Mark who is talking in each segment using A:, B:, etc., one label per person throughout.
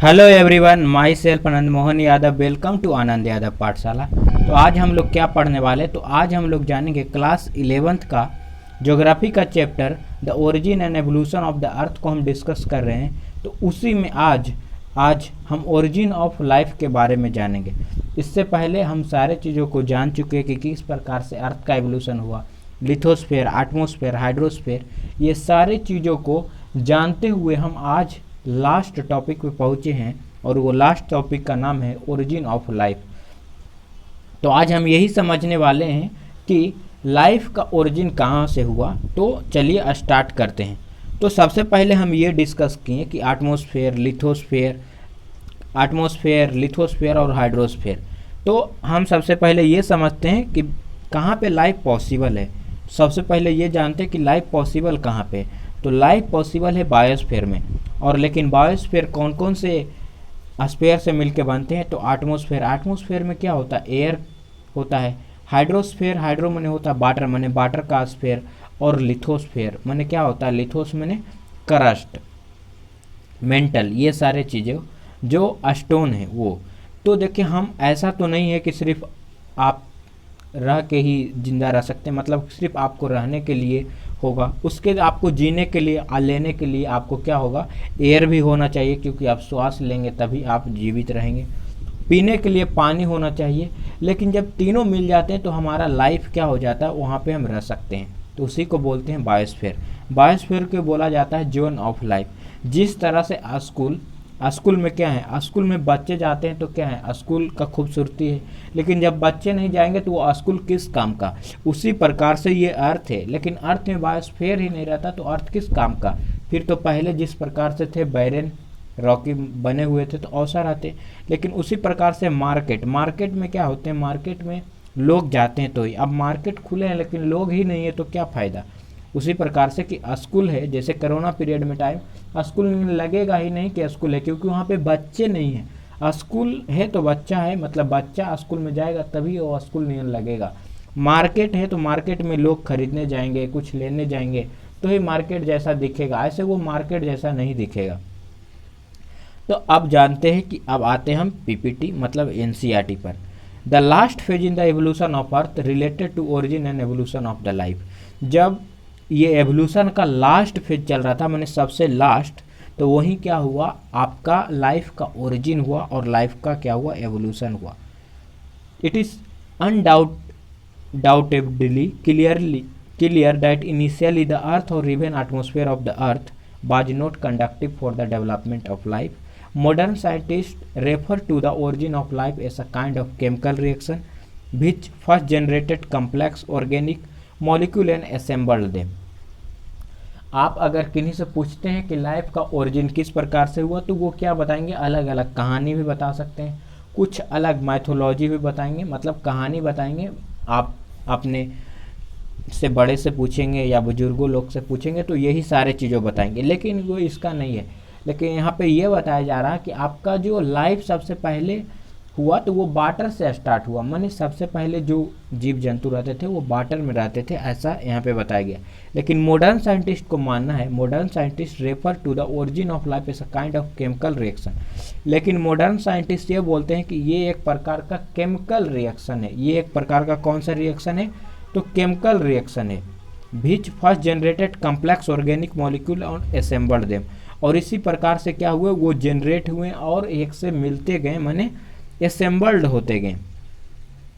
A: Hello everyone, myself Anand Mohan Yadav. Welcome to Anand Yadav Pathshala. तो आज हम लोग क्या पढ़ने वाले, तो आज हम लोग जानेंगे क्लास 11th का ज्योग्राफी का chapter the origin and evolution of the अर्थ को हम डिस्कस कर रहे हैं। तो उसी में आज हम ओरिजिन ऑफ लाइफ के बारे में जानेंगे। इससे पहले हम सारे चीज़ों को जान चुके हैं कि किस प्रकार से अर्थ का एवोल्यूशन हुआ, लिथोस्फेयर, एटमॉस्फेयर, हाइड्रोस्फेयर, ये सारी चीज़ों को जानते हुए हम आज लास्ट टॉपिक पे पहुँचे हैं और वो लास्ट टॉपिक का नाम है ओरिजिन ऑफ लाइफ। तो आज हम यही समझने वाले हैं कि लाइफ का ओरिजिन कहाँ से हुआ। तो चलिए स्टार्ट करते हैं। तो सबसे पहले हम ये डिस्कस किए कि एटमॉस्फेयर, लिथोस्फेयर और हाइड्रोस्फेयर। तो हम सबसे पहले ये समझते हैं कि कहाँ पे लाइफ पॉसिबल है। सबसे पहले ये जानते हैं कि लाइफ पॉसिबल कहाँ पे। तो लाइफ पॉसिबल है बायोस्फीयर में। और लेकिन बायोस्फीयर कौन कौन से स्फीयर से मिलके बनते हैं, तो एटमॉस्फेयर में क्या होता है, एयर होता है। हाइड्रोस्फीयर, हाइड्रो मने होता है वाटर, मने वाटर का स्फीयर। और लिथोस्फीयर मने क्या होता है, लिथोस मने क्रस्ट, मेंटल, ये सारे चीज़ें जो स्टोन है वो। तो देखिए, हम ऐसा तो नहीं है कि सिर्फ आप रह के ही जिंदा रह सकते हैं, मतलब सिर्फ आपको रहने के लिए होगा, उसके आपको जीने के लिए लेने के लिए आपको क्या होगा, एयर भी होना चाहिए, क्योंकि आप श्वास लेंगे तभी आप जीवित रहेंगे। पीने के लिए पानी होना चाहिए। लेकिन जब तीनों मिल जाते हैं तो हमारा लाइफ क्या हो जाता है, वहाँ पे हम रह सकते हैं। तो उसी को बोलते हैं बायोस्फीयर। बायोस्फीयर को बोला जाता है जोन ऑफ लाइफ। जिस तरह से स्कूल में क्या है, स्कूल में बच्चे जाते हैं तो क्या है, स्कूल का खूबसूरती है। लेकिन जब बच्चे नहीं जाएंगे तो वो स्कूल किस काम का। उसी प्रकार से ये अर्थ है। लेकिन अर्थ में बायोस्फीयर ही नहीं रहता तो अर्थ किस काम का। फिर तो पहले जिस प्रकार से थे, बैरन रॉकी बने हुए थे, तो औसर रहते। लेकिन उसी प्रकार से मार्केट में क्या होते हैं, मार्केट में लोग जाते हैं तो ही। अब मार्केट खुले हैं लेकिन लोग ही नहीं है तो क्या फ़ायदा। उसी प्रकार से कि स्कूल है, जैसे कोरोना पीरियड में टाइम स्कूल लगेगा ही नहीं कि स्कूल है, क्योंकि वहाँ पे बच्चे नहीं हैं। स्कूल है तो बच्चा है, मतलब बच्चा स्कूल में जाएगा तभी वो स्कूल नहीं लगेगा। मार्केट है तो मार्केट में लोग खरीदने जाएंगे, कुछ लेने जाएंगे, तो ही मार्केट जैसा दिखेगा, ऐसे वो मार्केट जैसा नहीं दिखेगा। तो अब जानते हैं कि अब आते हैं हम पीपीटी मतलब एनसीईआरटी पर। The last phase in the evolution of earth related to origin and evolution of the life. जब ये एवोल्यूशन का लास्ट फेज चल रहा था, मैंने सबसे लास्ट, तो वही क्या हुआ, आपका लाइफ का ओरिजिन हुआ और लाइफ का क्या हुआ, एवोल्यूशन हुआ। It is undoubtedly clear that initially the earth और even atmosphere of the earth was not conducive for the development of life. Modern scientists refer to the origin of life as a kind of chemical reaction which first generated complex organic molecule and assembled them. आप अगर किन्हीं से पूछते हैं कि life का origin किस प्रकार से हुआ, तो वो क्या बताएंगे, अलग अलग कहानी भी बता सकते हैं, कुछ अलग माइथोलॉजी भी बताएंगे, मतलब कहानी बताएंगे। आप अपने से बड़े से पूछेंगे या बुजुर्गों लोग से पूछेंगे तो यही सारे चीज़ों बताएंगे। लेकिन वो इसका नहीं है। लेकिन यहाँ पे ये बताया जा रहा है कि आपका जो लाइफ सबसे पहले हुआ तो वो वाटर से स्टार्ट हुआ, माने सबसे पहले जो जीव जंतु रहते थे वो वाटर में रहते थे, ऐसा यहाँ पे बताया गया। लेकिन मॉडर्न साइंटिस्ट को मानना है, modern scientist refer to the origin of life as a kind of chemical reaction. लेकिन मॉडर्न साइंटिस्ट ये बोलते हैं कि ये एक प्रकार का केमिकल रिएक्शन है। ये एक प्रकार का कौन सा रिएक्शन है, तो केमिकल रिएक्शन है। Which first generated complex organic molecule और असेंबल्ड देम। और इसी प्रकार से क्या हुए, वो जनरेट हुए और एक से मिलते गए, माने असेंबल्ड होते गए।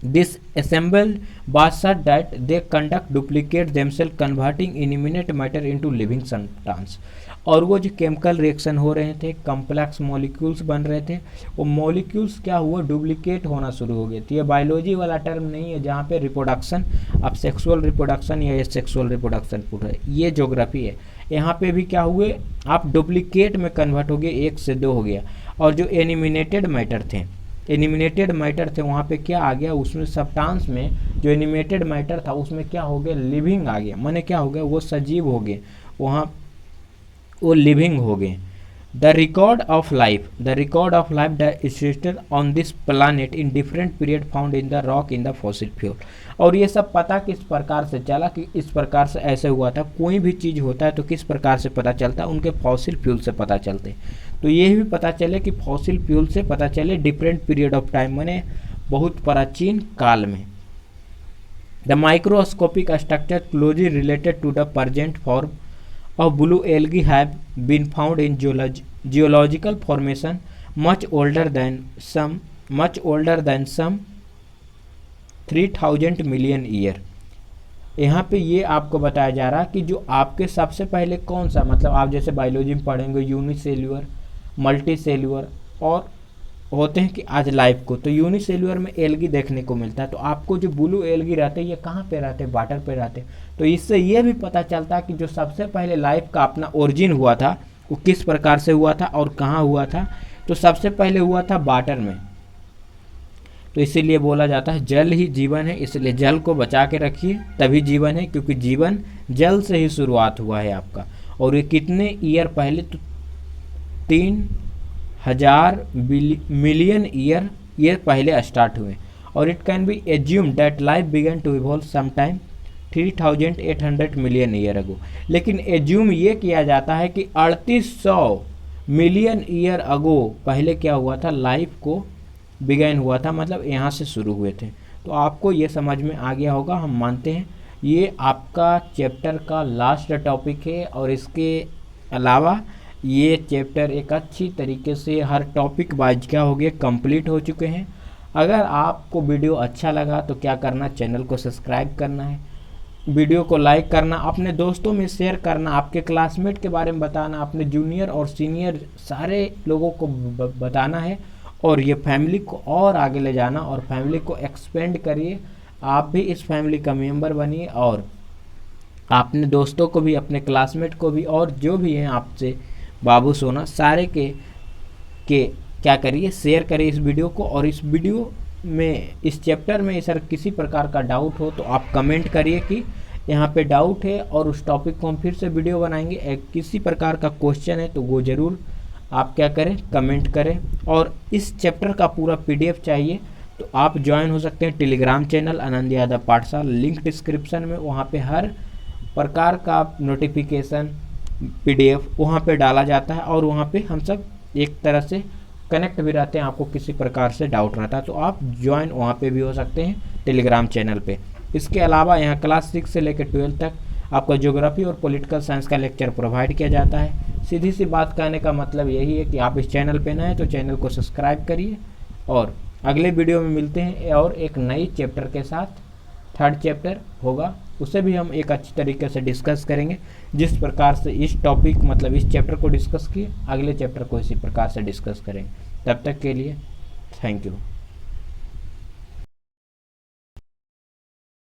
A: This assembled was such that they conduct duplicate themselves converting inanimate matter into living substance. और वो जो केमिकल रिएक्शन हो रहे थे, कम्प्लेक्स मॉलिक्यूल्स बन रहे थे, वो मॉलिक्यूल्स क्या हुआ, डुप्लीकेट होना शुरू हो गए। तो ये बायोलॉजी वाला टर्म नहीं है जहाँ पे रिप्रोडक्शन, अब सेक्सुअल रिप्रोडक्शन या सेक्सुअल रिप्रोडक्शन पूरा है, ये ज्योग्राफी है। यहाँ पे भी क्या हुए, आप डुप्लीकेट में कन्वर्ट हो गए, 1 से 2 हो गया। और जो एनिमिनेटेड मैटर थे वहाँ पे क्या आ गया, उसमें सब्सटेंस में जो एनिमेटेड मैटर था उसमें क्या हो गया, लिविंग आ गया, माने क्या हो गया, वो सजीव हो गए, वहाँ वो लिविंग हो गए। The record of life existed on this planet in different period found in the rock in the fossil fuel। और ये सब पता किस प्रकार से चला कि इस प्रकार से ऐसे हुआ था। कोई भी चीज़ होता है तो किस प्रकार से पता चलता है, उनके फॉसिल फ्यूल से पता चलते। तो ये भी पता चले कि फॉसिल फ्यूल से पता चले डिफरेंट पीरियड ऑफ टाइम, माने बहुत प्राचीन काल में। The microscopic structure closely related to the present form of blue algae have been found in geological formation much older than some 3000 million year। यहाँ पे ये आपको बताया जा रहा है कि जो आपके सबसे पहले कौन सा, मतलब आप जैसे बायोलॉजी में पढ़ेंगे यूनिसेल्यूलर, मल्टीसेल्यूलर और होते हैं कि आज लाइफ को, तो यूनिसेल्यूलर में एल्गी देखने को मिलता है। तो आपको जो ब्लू एल्गी रहते हैं ये कहाँ पे रहते हैं, वाटर पे रहते हैं। तो इससे ये भी पता चलता है कि जो सबसे पहले लाइफ का अपना ओरिजिन हुआ था वो किस प्रकार से हुआ था और कहाँ हुआ था। तो सबसे पहले हुआ था वाटर में। तो इसीलिए बोला जाता है जल ही जीवन है, इसलिए जल को बचा के रखिए, तभी जीवन है, क्योंकि जीवन जल से ही शुरुआत हुआ है आपका। और ये कितने ईयर पहले, तो 3000 मिलियन ईयर ये पहले स्टार्ट हुए। और it can be assume that life began to evolve sometime 3800 million year ago. लेकिन एज्यूम ये किया जाता है कि 3800 मिलियन ईयर अगो पहले क्या हुआ था, लाइफ को बिगैन हुआ था, मतलब यहाँ से शुरू हुए थे। तो आपको ये समझ में आ गया होगा, हम मानते हैं। ये आपका चैप्टर का लास्ट टॉपिक है और इसके अलावा ये चैप्टर एक अच्छी तरीके से हर टॉपिक वाइज क्या हो गए, कंप्लीट हो चुके हैं। अगर आपको वीडियो अच्छा लगा तो क्या करना, चैनल को सब्सक्राइब करना है, वीडियो को लाइक करना, अपने दोस्तों में शेयर करना, आपके क्लासमेट के बारे में बताना, अपने जूनियर और सीनियर सारे लोगों को बताना है। और ये फैमिली को और आगे ले जाना और फैमिली को एक्सपेंड करिए। आप भी इस फैमिली का मेंबर बनिए और अपने दोस्तों को भी, अपने क्लासमेट को भी, और जो भी हैं आपसे बाबू सोना सारे के क्या करिए, शेयर करिए इस वीडियो को। और इस वीडियो में, इस चैप्टर में सर किसी प्रकार का डाउट हो तो आप कमेंट करिए कि यहाँ पे डाउट है और उस टॉपिक को हम फिर से वीडियो बनाएंगे। किसी प्रकार का क्वेश्चन है तो वो ज़रूर आप क्या करें, कमेंट करें। और इस चैप्टर का पूरा PDF चाहिए तो आप ज्वाइन हो सकते हैं टेलीग्राम चैनल आनंद यादव पाठशाला, लिंक डिस्क्रिप्शन में। वहाँ पे हर प्रकार का नोटिफिकेशन PDF वहाँ पे डाला जाता है और वहाँ पे हम सब एक तरह से कनेक्ट भी रहते हैं। आपको किसी प्रकार से डाउट रहता है तो आप ज्वाइन वहाँ पे भी हो सकते हैं टेलीग्राम चैनल पे। इसके अलावा यहाँ क्लास 6 से लेकर 12 तक आपका ज्योग्राफी और पॉलिटिकल साइंस का लेक्चर प्रोवाइड किया जाता है। सीधी सी बात कहने का मतलब यही है कि आप इस चैनल पे नए हैं तो चैनल को सब्सक्राइब करिए। और अगले वीडियो में मिलते हैं और एक नई चैप्टर के साथ। 3rd चैप्टर होगा, उसे भी हम एक अच्छी तरीके से डिस्कस करेंगे। जिस प्रकार से इस टॉपिक, मतलब इस चैप्टर को डिस्कस किए, अगले चैप्टर को इसी प्रकार से डिस्कस करेंगे। तब तक के लिए थैंक यू।